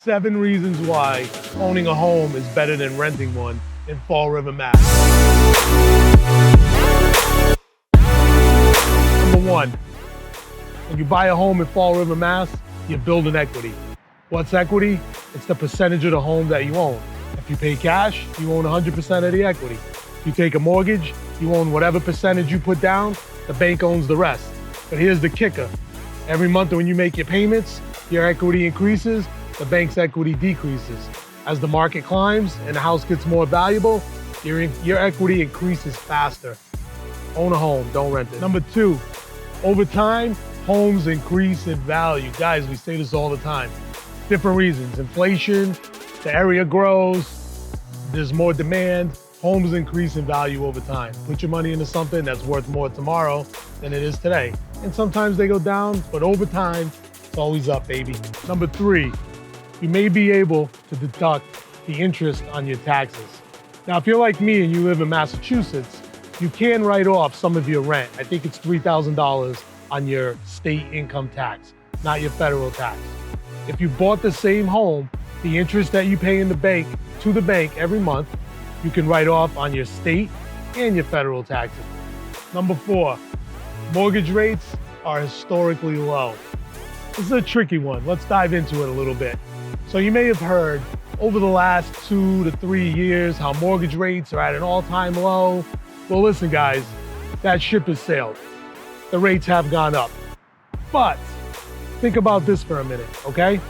7 reasons why owning a home is better than renting one in Fall River, Mass. Number 1, when you buy a home in Fall River, Mass, you're building equity. What's equity? It's the percentage of the home that you own. If you pay cash, you own 100% of the equity. If you take a mortgage, you own whatever percentage you put down, the bank owns the rest. But here's the kicker. Every month when you make your payments, your equity increases, the bank's equity decreases. As the market climbs and the house gets more valuable, your equity increases faster. Own a home, don't rent it. Number 2, over time, homes increase in value. Guys, we say this all the time. Different reasons. Inflation, the area grows, there's more demand, homes increase in value over time. Put your money into something that's worth more tomorrow than it is today. And sometimes they go down, but over time, it's always up, baby. Number 3, you may be able to deduct the interest on your taxes. Now, if you're like me and you live in Massachusetts, you can write off some of your rent. I think it's $3,000 on your state income tax, not your federal tax. If you bought the same home, the interest that you pay in the bank to the bank every month, you can write off on your state and your federal taxes. Number 4, mortgage rates are historically low. This is a tricky one. Let's dive into it a little bit. So you may have heard over the last 2 to 3 years how mortgage rates are at an all-time low. Well, listen, guys, that ship has sailed. The rates have gone up. But think about this for a minute, okay?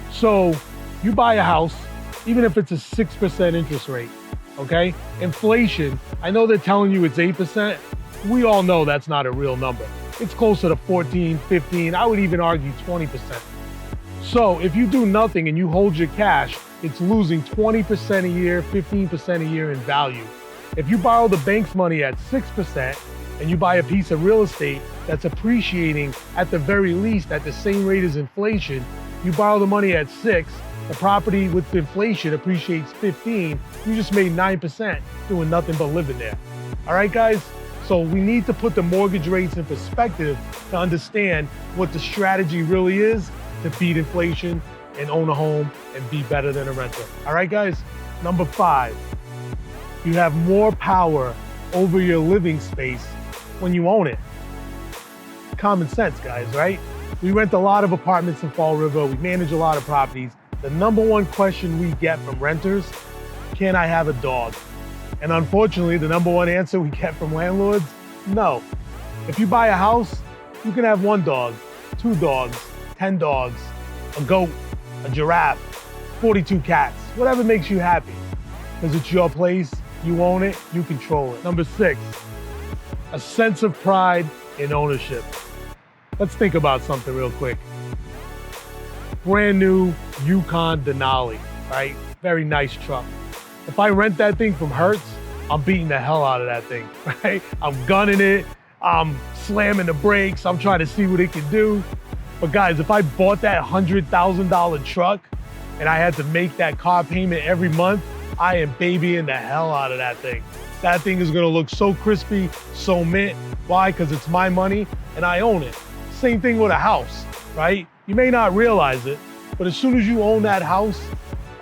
So you buy a house, even if it's a 6% interest rate, okay? Inflation, I know they're telling you it's 8%. We all know that's not a real number. It's closer to 14, 15, I would even argue 20%. So if you do nothing and you hold your cash, it's losing 20% a year, 15% a year in value. If you borrow the bank's money at 6% and you buy a piece of real estate that's appreciating at the very least at the same rate as inflation, you borrow the money at 6, the property with inflation appreciates 15, you just made 9% doing nothing but living there. All right, guys? So we need to put the mortgage rates in perspective to understand what the strategy really is to beat inflation and own a home and be better than a renter. All right, guys? Number 5, you have more power over your living space when you own it. Common sense, guys, right? We rent a lot of apartments in Fall River. We manage a lot of properties. The number 1 question we get from renters, can I have a dog? And unfortunately, the number 1 answer we get from landlords, no. If you buy a house, you can have 1 dog, 2 dogs, 10 dogs, a goat, a giraffe, 42 cats, whatever makes you happy. Because it's your place, you own it, you control it. Number 6, a sense of pride in ownership. Let's think about something real quick. Brand new Yukon Denali, right? Very nice truck. If I rent that thing from Hertz, I'm beating the hell out of that thing, right? I'm gunning it, I'm slamming the brakes, I'm trying to see what it can do. But guys, if I bought that $100,000 truck and I had to make that car payment every month, I am babying the hell out of that thing. That thing is gonna look so crispy, so mint. Why? Because it's my money and I own it. Same thing with a house, right? You may not realize it, but as soon as you own that house,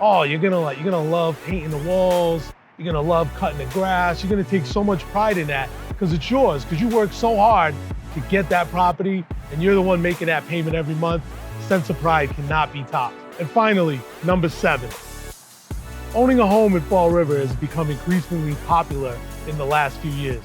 oh, you're gonna love painting the walls, you're gonna love cutting the grass, you're gonna take so much pride in that because it's yours, because you worked so hard to get that property and you're the one making that payment every month. Sense of pride cannot be topped. And finally, number 7, owning a home in Fall River has become increasingly popular in the last few years.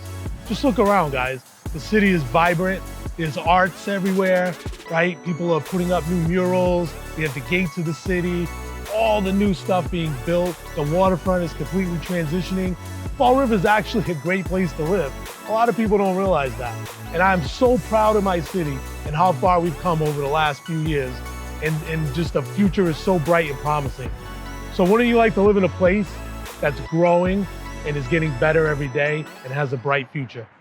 Just look around, guys. The city is vibrant. There's arts everywhere, right? People are putting up new murals. We have the gates of the city, all the new stuff being built. The waterfront is completely transitioning. Fall River is actually a great place to live. A lot of people don't realize that. And I'm so proud of my city and how far we've come over the last few years. And just the future is so bright and promising. So wouldn't you like to live in a place that's growing and is getting better every day and has a bright future?